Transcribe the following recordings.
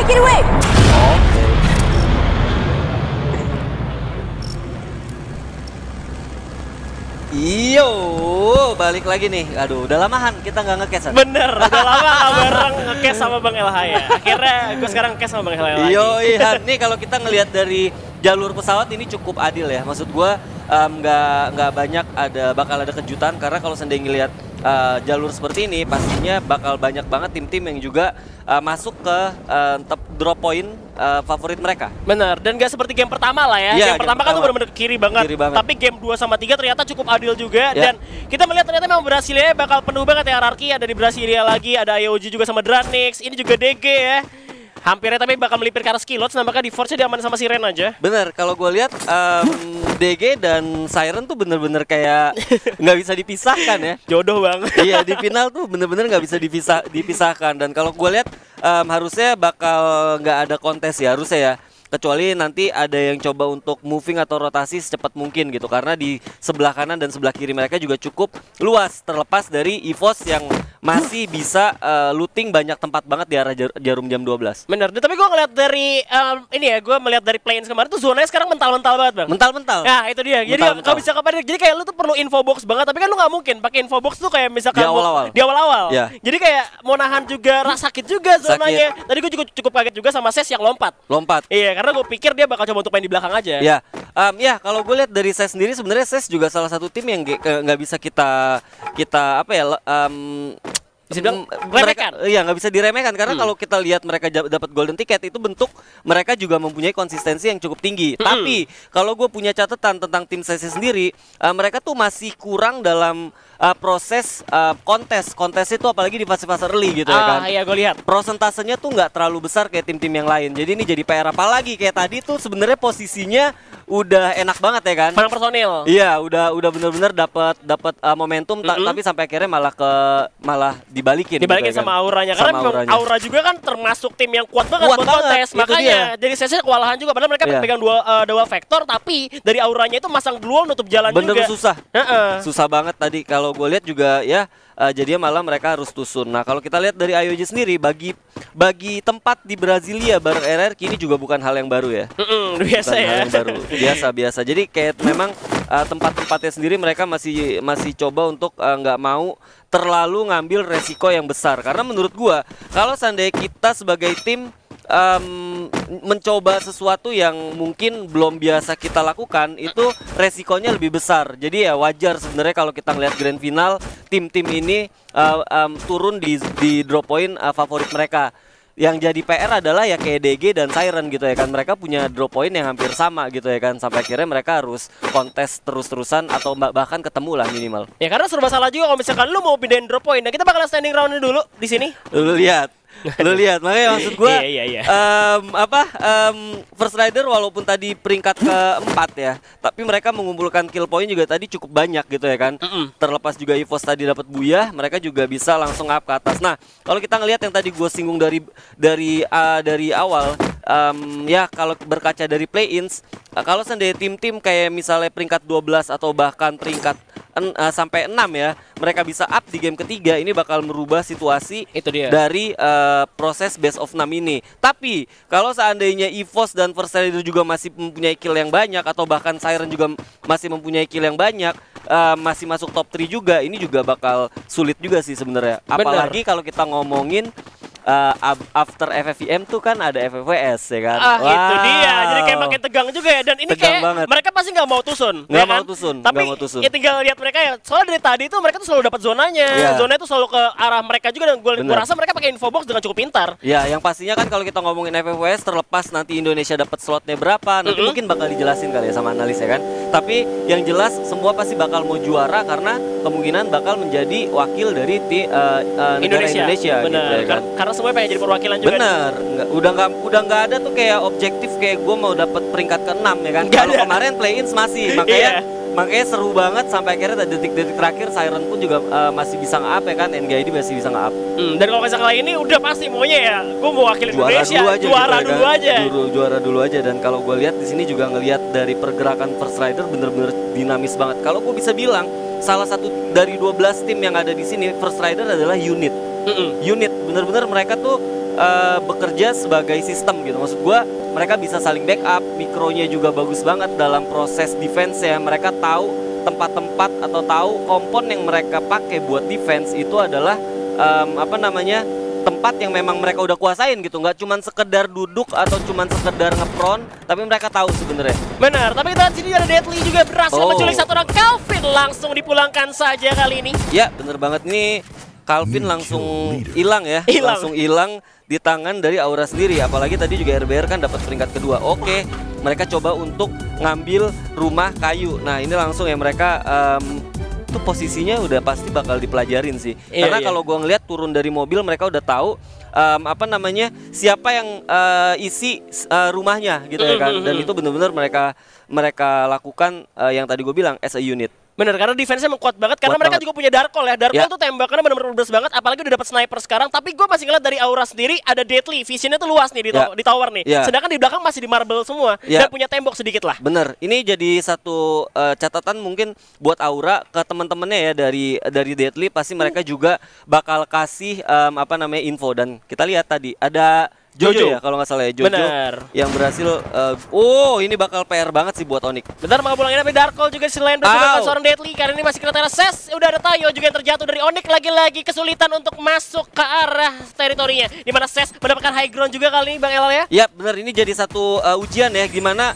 Take it away. Oke. Iyo, balik lagi nih. Aduh, udah lamahan kita nggak ngekes. Bener, udah lama gak bareng ngekes sama Bang LH ya. Akhirnya gue sekarang ngekes sama Bang LH lagi. Iyo, iya. Nih kalau kita ngelihat dari jalur pesawat ini cukup adil ya. Maksud gua nggak banyak bakal ada kejutan karena kalau seandainya ngelihat jalur seperti ini pastinya bakal banyak banget tim-tim yang juga masuk ke drop point favorit mereka. Bener, dan gak seperti game pertama lah ya. Iya, Game pertama kan tuh bener-bener ke kiri banget. Tapi game 2 sama 3 ternyata cukup adil juga. Dan kita melihat ternyata memang Brasilia bakal penuh banget ya hierarki. Ada di Brasilia lagi, ada IOG juga sama Dranix. Ini juga DG ya. Hampirnya tapi bakal melipir ke arah Skilots, nampaknya di Force-nya diaman sama Siren aja. Bener, kalau gue lihat DG dan Siren tuh bener-bener kayak nggak bisa dipisahkan ya. Jodoh banget. Iya, di final tuh bener-bener nggak bisa dipisahkan. Dan kalau gue lihat harusnya bakal nggak ada kontes ya, harusnya ya. Kecuali nanti ada yang coba untuk moving atau rotasi secepat mungkin gitu. Karena di sebelah kanan dan sebelah kiri mereka juga cukup luas. Terlepas dari EVOS yang masih bisa looting banyak tempat banget di arah jarum jam 12. Bener, tapi gue ngeliat dari ini ya, gue melihat dari play-in kemarin tuh zonanya sekarang mental-mental banget Bang. Mental-mental. Nah itu dia, jadi gak bisa kepada. Jadi kayak lu tuh perlu info box banget, tapi kan lu gak mungkin pakai info box tuh kayak misalkan di awal-awal. Ya. Jadi kayak mau nahan juga, sakit juga zonanya. Tadi gue juga cukup kaget juga sama Ses yang lompat. Iya, karena gue pikir dia bakal coba untuk main di belakang aja. Ya, ya kalau gue lihat dari Ses sendiri sebenarnya Ses juga salah satu tim yang nggak bisa kita apa ya bisa bilang remehkan. Iya, nggak bisa diremehkan karena kalau kita lihat mereka dapat golden ticket itu bentuk mereka juga mempunyai konsistensi yang cukup tinggi. Tapi kalau gue punya catatan tentang tim Ses sendiri, mereka tuh masih kurang dalam proses kontes itu apalagi di fase-fase early gitu ya kan. Iya gue lihat. Prosentasenya tuh nggak terlalu besar kayak tim-tim yang lain. Jadi ini jadi PR apalagi kayak tadi tuh sebenarnya posisinya udah enak banget ya kan. Menang personil. Iya, udah benar-benar dapat momentum tapi sampai akhirnya malah dibalikin gitu ya kan? Sama auranya karena memang aura juga kan termasuk tim yang kuat banget buat kontes. Makanya jadi Sesnya kewalahan juga padahal mereka pegang dua vektor tapi dari auranya itu masang duluan nutup jalan juga. Bener susah. Susah banget tadi kalau gue lihat juga ya. Jadinya malah mereka harus tusun. Nah kalau kita lihat dari IOG sendiri bagi tempat di Brasilia bareng RRQ ini juga bukan hal yang baru ya. Biasa bukan ya. Hal yang baru. Biasa. Jadi kayak memang tempat-tempatnya sendiri mereka masih coba untuk nggak mau terlalu ngambil resiko yang besar. Karena menurut gua kalau seandainya kita sebagai tim mencoba sesuatu yang mungkin belum biasa kita lakukan itu resikonya lebih besar. Jadi ya wajar sebenarnya kalau kita ngelihat grand final tim-tim ini turun di drop point favorit mereka. Yang jadi PR adalah ya kayak DG dan Siren gitu ya kan. Mereka punya drop point yang hampir sama gitu ya kan. Sampai akhirnya mereka harus kontes terus-terusan atau bahkan ketemu lah minimal. Ya karena serba salah juga kalau misalkan lu mau pindahin drop point. Nah kita bakal standing round dulu di sini. Lu lihat makanya maksud gue First Rider walaupun tadi peringkat keempat ya tapi mereka mengumpulkan kill point juga tadi cukup banyak gitu ya kan. Terlepas juga EVOS tadi dapat buyah mereka juga bisa langsung up ke atas. Nah kalau kita ngelihat yang tadi gue singgung dari awal ya kalau berkaca dari play-ins kalau seandainya tim-tim kayak misalnya peringkat 12 atau bahkan peringkat sampai 6 ya mereka bisa up di game ketiga ini bakal merubah situasi itu dia. Dari proses best of 6 ini. Tapi kalau seandainya EVOS dan First Rider juga masih mempunyai kill yang banyak atau bahkan Siren juga masih mempunyai kill yang banyak masih masuk top 3 juga ini juga bakal sulit juga sih sebenarnya. Apalagi kalau kita ngomongin after FFVM tuh kan ada FFVS ya kan. Itu dia. Jadi kayak makin tegang juga ya. Dan ini tegang kayak banget. Mereka pasti nggak mau tusun. Nggak ya mau kan? tusun. Tapi mau tusun. Ya tinggal lihat mereka ya. Soalnya dari tadi tuh mereka tuh selalu dapat zonanya. Zonanya tuh selalu ke arah mereka juga. Dan gue rasa mereka pakai info box dengan cukup pintar. Ya yang pastinya kan kalau kita ngomongin FFVS terlepas nanti Indonesia dapat slotnya berapa nanti mungkin bakal dijelasin kali ya sama analis ya kan. Tapi yang jelas semua pasti bakal mau juara karena kemungkinan bakal menjadi wakil dari negara Indonesia bener. Gitu, ya kan? Karena semuanya pengen jadi perwakilan juga. Bener, udah nggak ada tuh kayak objektif kayak gue mau dapat peringkat ke-6 ya kan. Kalau kemarin play-ins masih, makanya seru banget sampai akhirnya detik-detik terakhir Siren pun juga masih bisa nge-up ya kan, NGID masih bisa nge-up. Dan kalau misalnya kali ini udah pasti maunya ya, gue mau wakil Indonesia, juara dulu aja. Dan kalau gue lihat di sini juga ngelihat dari pergerakan First Rider bener-bener dinamis banget. Kalau gue bisa bilang salah satu dari 12 tim yang ada di sini First Rider adalah unit. unit. Bener-bener mereka tuh bekerja sebagai sistem gitu. Maksud gua mereka bisa saling backup, mikronya juga bagus banget dalam proses defense ya. Mereka tahu tempat-tempat atau tahu kompon yang mereka pakai buat defense itu adalah tempat yang memang mereka udah kuasain gitu, nggak cuman sekedar duduk atau cuman sekedar ngepron, tapi mereka tahu sebenarnya. Benar, tapi kita sini ada Deadly juga berhasil menculik satu orang. Calvin langsung dipulangkan saja kali ini. Ya, bener banget nih. Calvin langsung hilang ya, langsung hilang di tangan dari Aura sendiri. Apalagi tadi juga RBR kan dapat peringkat kedua. Oke, mereka coba untuk ngambil rumah kayu. Nah ini langsung ya mereka tuh posisinya udah pasti bakal dipelajarin sih. Karena kalau gua ngeliat turun dari mobil mereka udah tahu siapa yang isi rumahnya gitu ya kan. Dan itu benar-benar mereka lakukan yang tadi gue bilang as a unit. Bener, karena defense-nya kuat banget. Karena mereka juga punya Darkol ya. Darkol tuh tembakannya bener-bener pedes banget. Apalagi udah dapat sniper sekarang. Tapi gue masih ngeliat dari Aura sendiri ada Deadly. Visionnya tuh luas nih di tower nih. Sedangkan di belakang masih di marble semua. Dan punya tembok sedikit lah. Bener, ini jadi satu catatan mungkin buat Aura ke teman-temannya ya dari Deadly. Pasti mereka juga bakal kasih info. Dan kita lihat tadi ada Jojo ya kalau nggak salah ya, Jojo yang berhasil. Ini bakal PR banget sih buat Onyx. Bentar mau pulangin tapi Darkol juga selain juga seorang Deadly. Karena ini masih kena Terraces. Udah ada Tayo juga yang terjatuh dari Onyx. Lagi-lagi kesulitan untuk masuk ke arah teritorinya. Dimana Ses mendapatkan high ground juga kali ini Bang Elal ya. Ya bener, ini jadi satu ujian ya gimana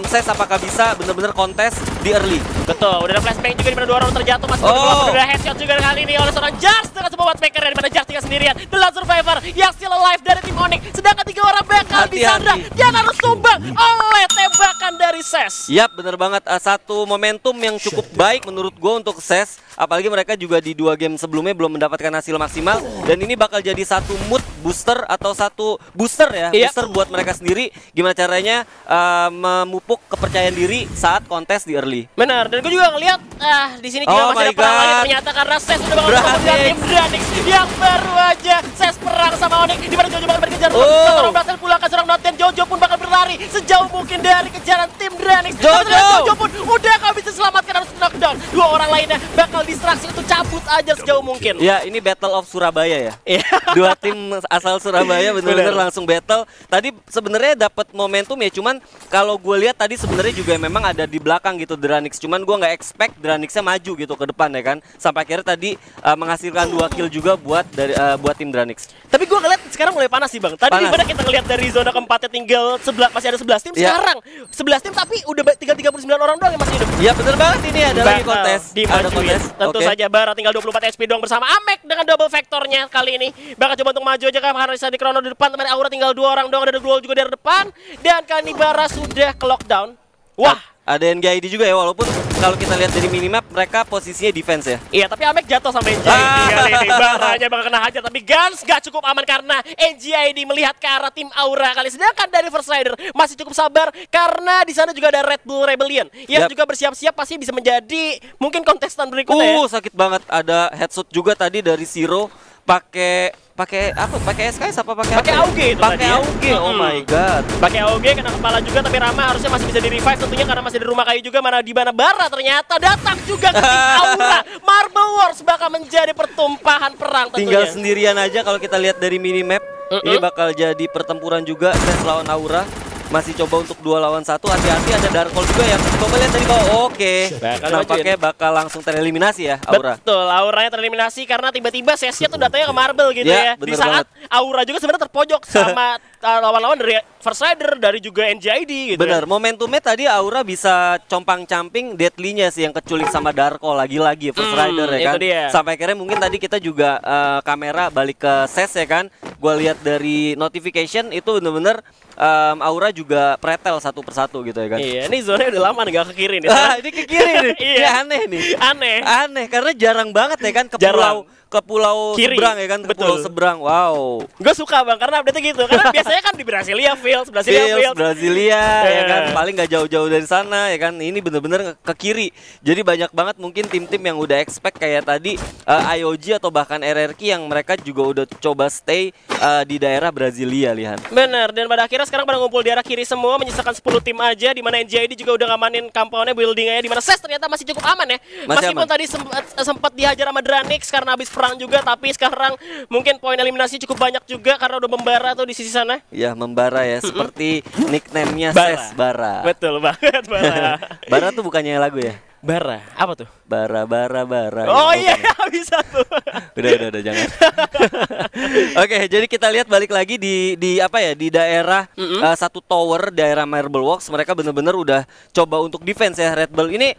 Ses apakah bisa bener-bener kontes di early. Betul, udah ada flashbang juga di mana dua orang terjatuh. Masih udah ada headshot juga kali ini oleh seorang Jars dengan sebuah watchmaker di mana Jars tinggal sendirian. The last survivor yang still alive dari tim Onyx. Sedangkan 3 orang bakal disandra dan harus tumbang oleh tembakan dari Ses. Yap, bener banget. Satu momentum yang cukup baik menurut gue untuk Ses. Apalagi mereka juga di 2 game sebelumnya belum mendapatkan hasil maksimal. Dan ini bakal jadi satu mood booster atau satu booster ya. Booster buat mereka sendiri. Gimana caranya memupuk kepercayaan diri saat kontes di early. Benar, dan gue juga ngeliat di sini juga masih ada perang lagi ternyata karena Ses udah bakal mengejar tim Dranix yang baru aja Ses perang sama Onyx di mana Jojo bakal berkejar. Satu orang berhasil pulangkan seorang Noten. Jojo pun bakal berlari sejauh mungkin dari kejaran tim Dranix. Jojo pun udah gak bisa selamatkan, harus knockdown. 2 orang lainnya bakal distraksi untuk cabut aja sejauh mungkin. Ya, ini Battle of Surabaya ya. 2 tim asal Surabaya bener-bener langsung battle. Tadi sebenarnya dapat momentum ya, cuman kalau gue lihat tadi sebenarnya juga memang ada di belakang gitu Dranix. Cuman gue nggak expect Dranixnya maju gitu ke depan ya kan. Sampai akhirnya tadi menghasilkan 2 kill juga buat tim Dranix. Tapi gue ngeliat sekarang mulai panas sih Bang. Tadi dimana kita ngeliat dari zona keempatnya tinggal masih ada 11 tim. Sekarang 11 tim tapi udah tinggal 39 orang doang yang masih hidup. Iya bener banget, ini ada lagi kontes. Ada kontes. Tentu saja Bara tinggal 24 HP doang bersama Amek dengan double vektornya kali ini. Bakal coba untuk maju aja kan, harus di Chrono di depan. Teman Aura tinggal 2 orang doang, ada Duel juga dari depan. Dan kali ini Bara sudah ke lockdown. Wah, ada NGID juga ya, walaupun kalau kita lihat dari minimap mereka posisinya defense ya. Iya, tapi Amek jatuh sama NGID kali ini. Baranya bakal kena hajar, tapi Guns gak cukup aman karena NGID melihat ke arah tim Aura kali. Sedangkan dari First Rider masih cukup sabar karena di sana juga ada Red Bull Rebellion yang juga bersiap-siap pasti bisa menjadi mungkin kontestan berikutnya ya. Sakit banget, ada headshot juga tadi dari Zero pakai SKS apa pakai AUG itu pakai AUG. Oh my god, pakai AUG kena kepala juga, tapi Rama harusnya masih bisa di revive tentunya karena masih di rumah kayu juga. Mana di mana Bara ternyata datang juga ke tim Aura. Marble Wars bakal menjadi pertumpahan perang tentunya. Tinggal sendirian aja kalau kita lihat dari minimap. Ini bakal jadi pertempuran juga Ses lawan Aura. Masih coba untuk 2 lawan 1. Hati-hati ada Darkol juga yang coba lihat dari bawah. Oke. Nampaknya bakal langsung tereliminasi ya Aura. Betul, Auranya tereliminasi karena tiba-tiba Sesnya tuh datanya ke Marble gitu ya. Di saat Aura juga sebenarnya terpojok sama lawan-lawan dari First Rider, dari juga NGID gitu. Bener, momentumnya tadi Aura bisa compang-camping Deadly-nya sih yang keculik sama Darkol lagi-lagi First Rider ya kan. Sampai akhirnya mungkin tadi kita juga kamera balik ke Ses ya kan. Gua lihat dari notification itu bener-bener Aura juga pretel satu persatu gitu ya kan. Iya, ini zona udah lama nih gak ke kiri nih. Ini ke kiri nih. Iya, aneh nih. Aneh karena jarang banget ya kan ke pulau kiri. Seberang ya kan, ke pulau seberang. Wow. Gue suka Bang karena update-nya gitu. Karena biasanya kan di Brasilia Fields, Brasilia ya kan, paling gak jauh-jauh dari sana ya kan. Ini bener-bener ke kiri. Jadi banyak banget mungkin tim-tim yang udah expect kayak tadi IOG atau bahkan RRQ yang mereka juga udah coba stay di daerah Brasilia lihat. Bener, dan pada akhirnya sekarang pada ngumpul di arah kiri semua, menyisakan 10 tim aja, di mana NJID juga udah ngamanin compoundnya, buildingnya, di mana SES ternyata masih cukup aman ya. Meskipun tadi sempat dihajar sama Dranix karena habis perang juga, tapi sekarang mungkin poin eliminasi cukup banyak juga karena udah membara tuh di sisi sana. Ya, membara ya, seperti nickname-nya SES, Bara. Betul banget, Bara. Bara tuh bukannya lagu ya? Bara, apa tuh? Bara. Oh iya, bisa tuh. Udah jangan. Oke, jadi kita lihat balik lagi di apa ya, di daerah satu tower daerah Marble Works. Mereka bener-bener udah coba untuk defense ya. Red Bull ini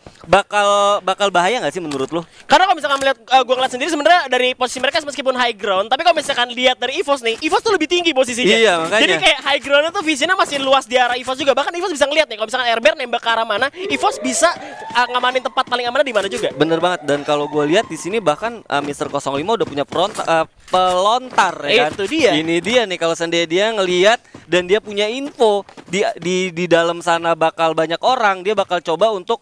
bakal bahaya nggak sih menurut lo? Karena kalau misalkan melihat gua ngeliat sendiri sebenarnya dari posisi mereka meskipun high ground, tapi kalau misalkan lihat dari EVOS nih, EVOS tuh lebih tinggi posisinya. Iya, makanya. Jadi kayak high groundnya tuh visinya masih luas di arah EVOS juga. Bahkan EVOS bisa ngeliat nih kalau misalkan Airbear nembak ke arah mana, EVOS bisa ngamanin tempat paling amannya di mana juga. Bener banget. Dan kalau gue lihat di sini bahkan Mr. 05 udah punya pelontar ya kan. Itu dia. Ini dia nih kalau seandainya dia ngelihat dan dia punya info di dalam sana bakal banyak orang, dia bakal coba untuk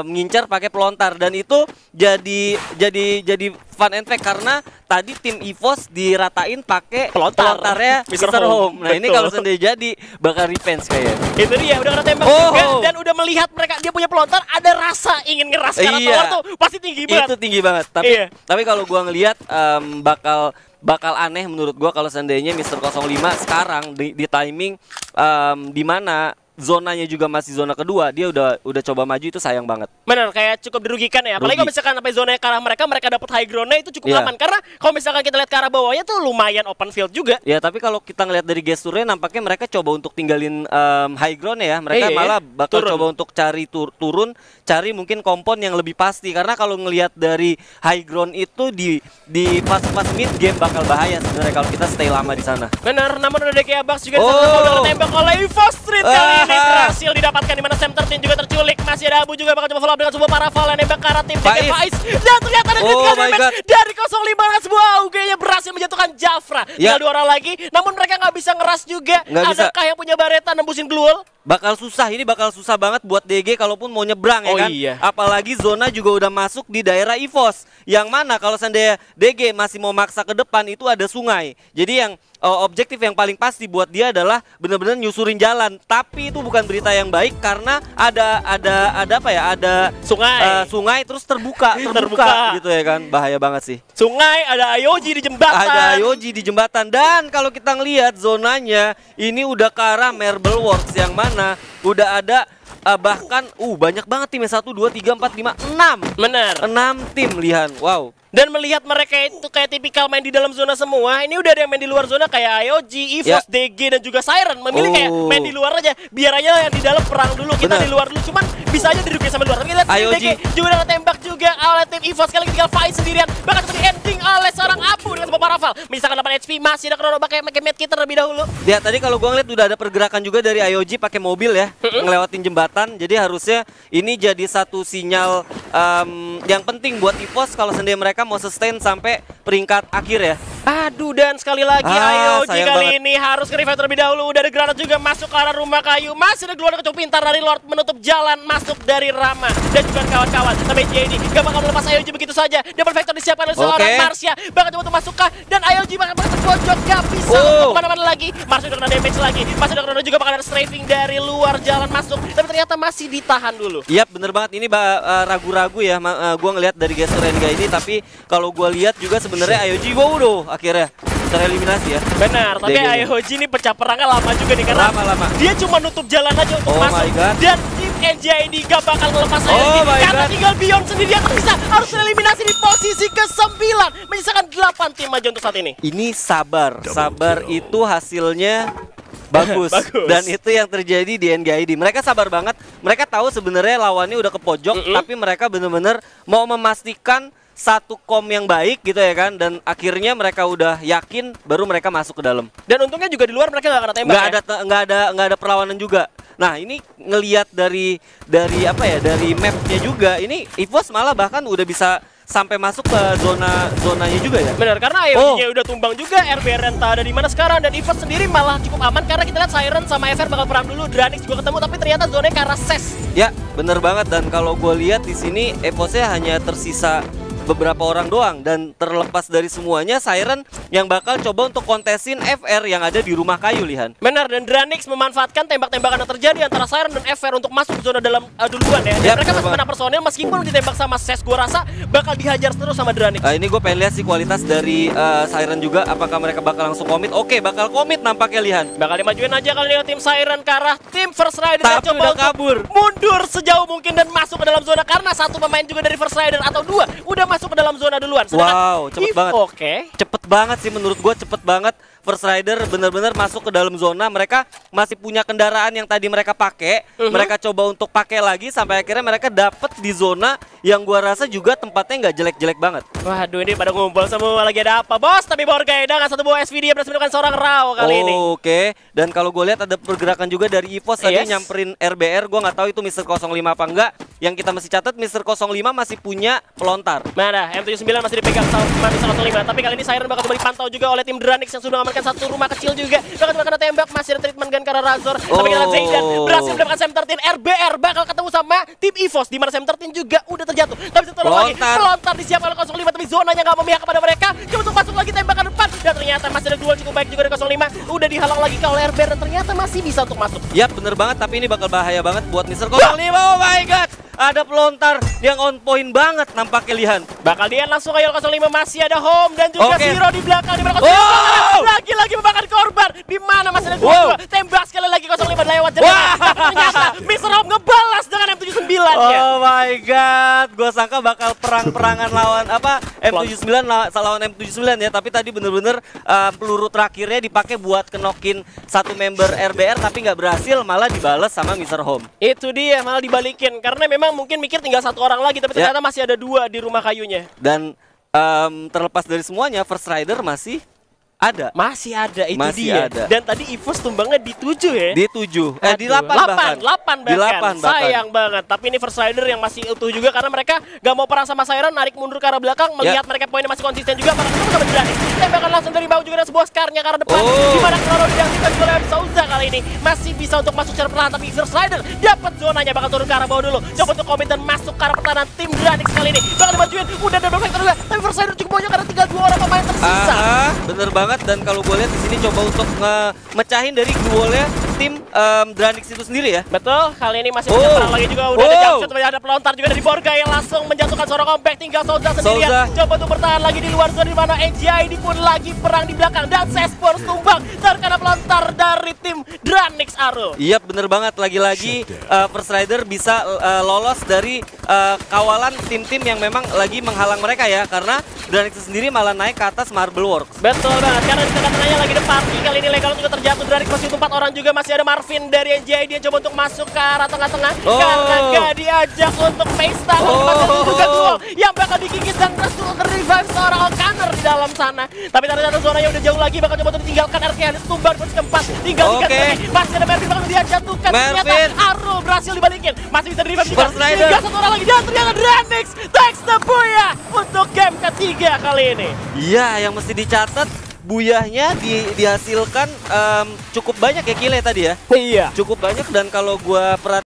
ngincar pakai pelontar, dan itu jadi fun and fact karena tadi tim EVOS diratain pakai pelontarnya Mr. Home. Nah, betul. Ini kalau seandainya jadi bakal revenge kayaknya. Itu dia udah kena tembak juga dan udah melihat mereka dia punya pelontar, ada rasa ingin ngeras karena tower tuh pasti tinggi banget. Itu tinggi banget. Tapi kalau gua ngelihat bakal aneh menurut gua kalau seandainya Mr. 05 sekarang di timing di mana zonanya juga masih zona kedua, dia udah coba maju, itu sayang banget. Bener, kayak cukup dirugikan ya. Apalagi kalau misalkan sampai zona ke arah mereka dapat high groundnya, itu cukup aman. Karena kalau misalkan kita lihat ke arah bawahnya tuh lumayan open field juga. Ya, tapi kalau kita ngelihat dari gesturnya nampaknya mereka coba untuk tinggalin high ground ya. Mereka malah bakal coba untuk cari turun, cari mungkin kompon yang lebih pasti. Karena kalau ngelihat dari high ground itu di fase-fase mid game bakal bahaya sebenarnya kalau kita stay lama di sana. Bener, namun udah kayak Bucks juga udah tembak oleh EVOS Street kali ini berhasil didapatkan, di mana Sam 13 juga terculik. Masih ada Abu juga bakal coba follow up dengan sebuah paraval yang nembak ke arah tim Faiz. Dan ternyata ada critical damage dari 05 dengan sebuah AUG-nya berhasil menjatuhkan Jafra. Tinggal 2 orang lagi, namun mereka nggak bisa ngeras juga. Adakah yang punya Bareta nembusin Blue Wall? Bakal susah, ini bakal susah banget buat DG kalaupun mau nyebrang ya kan. Iya. Apalagi zona juga udah masuk di daerah EVOS. Yang mana kalau seandainya DG masih mau maksa ke depan itu ada sungai. Jadi yang objektif yang paling pasti buat dia adalah benar-benar nyusurin jalan. Tapi itu bukan berita yang baik karena ada apa ya? Ada sungai terus terbuka gitu ya kan. Bahaya banget sih. Sungai, ada IOG di jembatan. Ada IOG di jembatan, dan kalau kita ngelihat zonanya ini udah ke arah Marble Works yang mana udah ada bahkan banyak banget tim, 1 2 3 4 5 6. Bener. 6 tim lihat. Wow. Dan melihat mereka itu kayak tipikal main di dalam zona semua, ini udah ada yang main di luar zona kayak IOG, EVOS, DG dan juga Siren memilih kayak main di luar aja. Biar aja yang di dalam perang dulu, kita di luar dulu. Cuman bisa aja dirugikan sama luar. Tapi lihat DG juga udah tembak juga oleh tim EVOS, kali tinggal fight sendirian. Bahkan seperti ending oleh seorang Abu dengan sebuah paraval. Misalkan 8 HP, masih ada Chrono pakai medkit terlebih dahulu. Ya, tadi kalau gua ngeliat udah ada pergerakan juga dari IOG pakai mobil ya, ngelewatin jembatan. Jadi harusnya ini jadi satu sinyal yang penting buat EVOS kalau seandainya mereka mau sustain sampai peringkat akhir ya. Aduh, dan sekali lagi IOG kali ini harus nge-revive terlebih dahulu. Udah ada granat juga masuk ke arah rumah kayu. Masih ada keluar kecuali pintar dari Lord menutup jalan masuk dari Rama dan juga kawan-kawan. Tapi JD gak bakal melepas IOG begitu saja. Double Vector disiapkan oleh seorang Marsha. Bakal coba untuk masuk kah, dan IOG bakal terpojok, gak bisa kemana-mana lagi. Marsha udah kena damage lagi. Masih ada Chrono juga bakal ada strafing dari luar jalan masuk. Tapi ternyata masih ditahan dulu. Iya, bener banget. Ini ragu-ragu ya. Gua ngelihat dari gestur Renga ini, tapi kalau gua lihat juga sebenarnya IOG akhirnya tereliminasi ya. Benar, tapi IOG ini pecah perangnya lama juga nih karena dia cuma nutup jalan aja untuk masuk. Dan tim NJID gak bakal ngelepas IOG karena tinggal Beyond sendirian tersisa. Harus tereliminasi di posisi ke-9, menyisakan 8 tim aja untuk saat ini. Ini sabar itu hasilnya bagus. Dan itu yang terjadi di NJID. Mereka sabar banget. Mereka tahu sebenarnya lawannya udah ke pojok, tapi mereka benar-benar mau memastikan satu kom yang baik gitu ya kan, dan akhirnya mereka udah yakin baru mereka masuk ke dalam. Dan untungnya juga di luar mereka nggak kena tembak. Nggak ada perlawanan juga. Nah, ini ngelihat dari apa ya, dari mapnya juga, ini EVOS malah bahkan udah bisa sampai masuk ke zonanya juga ya. Benar, karena IOG-nya udah tumbang juga. Airbear entah ada di mana sekarang, dan EVOS sendiri malah cukup aman karena kita lihat Siren sama FR bakal perang dulu. Dranix juga ketemu, tapi ternyata zonanya ke arah SES. Ya, bener banget. Dan kalau gue lihat di sini EVOS-nya hanya tersisa beberapa orang doang. Dan terlepas dari semuanya, Siren yang bakal coba untuk kontesin FR yang ada di rumah kayu, Lihan. Benar, dan Dranix memanfaatkan tembak-tembakan yang terjadi antara Siren dan FR untuk masuk ke zona dalam duluan ya. Dan mereka masih menang personil meskipun ditembak sama Ses, gue rasa bakal dihajar terus sama Dranix. Ini gue pengen lihat sih kualitas dari Siren juga, apakah mereka bakal langsung komit. Oke, bakal komit nampaknya, Lihan. Bakal dimajuin aja kali ini tim Siren ke arah tim First Rider yang Tapi coba udah untuk kabur. mundur sejauh mungkin dan masuk ke dalam zona karena satu pemain juga dari First Rider atau dua udah masuk ke dalam zona duluan. Wow, cepet banget. Oke. Cepet banget sih menurut gue, cepet banget. First Rider bener-bener masuk ke dalam zona. Mereka masih punya kendaraan yang tadi mereka pakai. Mereka coba untuk pakai lagi sampai akhirnya mereka dapet di zona yang gua rasa juga tempatnya nggak jelek-jelek banget. Waduh, ini pada ngumpul semua. Lagi ada apa, bos? Tapi Borgay dengan satu buah SVD berhasil menemukan seorang Rao kali ini. Oke. Dan kalau gue lihat ada pergerakan juga dari EVOS tadi nyamperin RBR. Gue nggak tahu itu Mr. 05 apa enggak. Yang kita masih catat Mr. 05 masih punya pelontar. Mana? M79 masih dipegang sama Mr. 05. Tapi kali ini Siren bakal coba dipantau juga oleh tim Dranix yang sudah mengamankan satu rumah kecil juga. Bakal coba kena tembak. Masih ada treatment gun karena Razor. Tapi kita lihat Zaydan berhasil mendapatkan Sam 13. RBR bakal ketemu sama tim EVOS. Di mana Sam 13 juga udah terjatuh. Tapi satu lagi pelontar disiapkan oleh 05. Tapi zonanya nggak memihak kepada mereka. Coba untuk masuk lagi tembakan depan. Dan ternyata masih ada duel cukup baik juga dari 05. Udah dihalang lagi oleh RBR dan ternyata masih bisa untuk masuk. Yap, bener banget. Tapi ini bakal bahaya banget buat Mr. 05. Oh my god. Ada pelontar yang on point banget nampaknya, Lihan. Bakal dia langsung ayo 05, masih ada Home dan juga Zero di belakang. Di mana 05 lagi-lagi memakan korban. Di mana masih ada dua. Tembak sekali lagi 05 lewat jendela. Ternyata Mr. Home ngebalas dengan M79-nya. Oh my god. Gua sangka bakal perang-perangan lawan M79 lawan M79 ya, tapi tadi bener-bener peluru terakhirnya dipakai buat kenokin satu member RBR tapi nggak berhasil, malah dibales sama Mr. Home. Itu dia, malah dibalikin karena memang mungkin mikir tinggal satu orang lagi, tapi ternyata masih ada dua di rumah kayunya. Dan terlepas dari semuanya, First Rider masih ada. Masih ada, itu masih dia. Ada. Dan tadi EVOS tumbangnya di 7 ya? Di 7. Di 8 bahkan. 8 bahkan. Sayang banget. Tapi ini First Rider yang masih utuh juga karena mereka gak mau perang sama Siren, narik mundur ke arah belakang, melihat mereka poinnya masih konsisten juga. Maka ketemu sama Dranix. Tembakan langsung dari bawah juga ada sebuah skarnya ke arah depan. Dimana Krono didampingkan oleh Souza kali ini. Masih bisa untuk masuk secara perlahan, tapi First Rider dapat zonanya, bakal turun ke arah bawah dulu. Coba untuk komit dan masuk ke arah pertahanan tim Dranix kali ini. Bakal dimajuin, udah ada Vector juga. Tapi First Rider cukup banyak karena tinggal 2 orang pemain tersisa. Bener banget, dan kalau gue lihat di sini coba untuk mecahin dari duelnya tim Dranix itu sendiri ya. Betul, kali ini masih punya perang lagi juga. Udah ada jumpshot, ada pelontar juga dari Borgay yang langsung menjatuhkan seorang compact. Tinggal Souza sendirian. Coba untuk bertahan lagi di luar zona, di mana AGID pun lagi perang di belakang dan Sespor tumbang terkena pelontar dari tim Dranix Aro. Iya bener banget, lagi-lagi First Rider bisa lolos dari kawalan tim-tim yang memang lagi menghalang mereka ya, karena Dranix sendiri malah naik ke atas Marble Works. Betul banget, karena di tengah-tengahnya lagi ada party. Kali ini legal juga terjatuh. Dranix masih 4 orang juga. Masih ada Marvin dari NJI, dia coba untuk masuk ke arah tengah-tengah karena gak diajak untuk pesta. Masih ada juga duel yang bakal digigit dan terus revive seorang O'Connor di dalam sana. Tapi ternyata zonanya udah jauh lagi, bakal coba untuk ditinggalkan RK Hanis tumbang terus keempat. Tinggal 3 lagi. Masih ada Mervin bakal dia jatuhkan. Ternyata Aro berhasil dibalikin. Masih bisa di revive juga. Tinggal 1 orang lagi dan ternyata Dranix takes the booyah untuk game ketiga kali ini. Iya, yang mesti dicatat buyahnya dihasilkan cukup banyak ya, Kile tadi ya. Iya. Cukup banyak, dan kalau gua perhatikan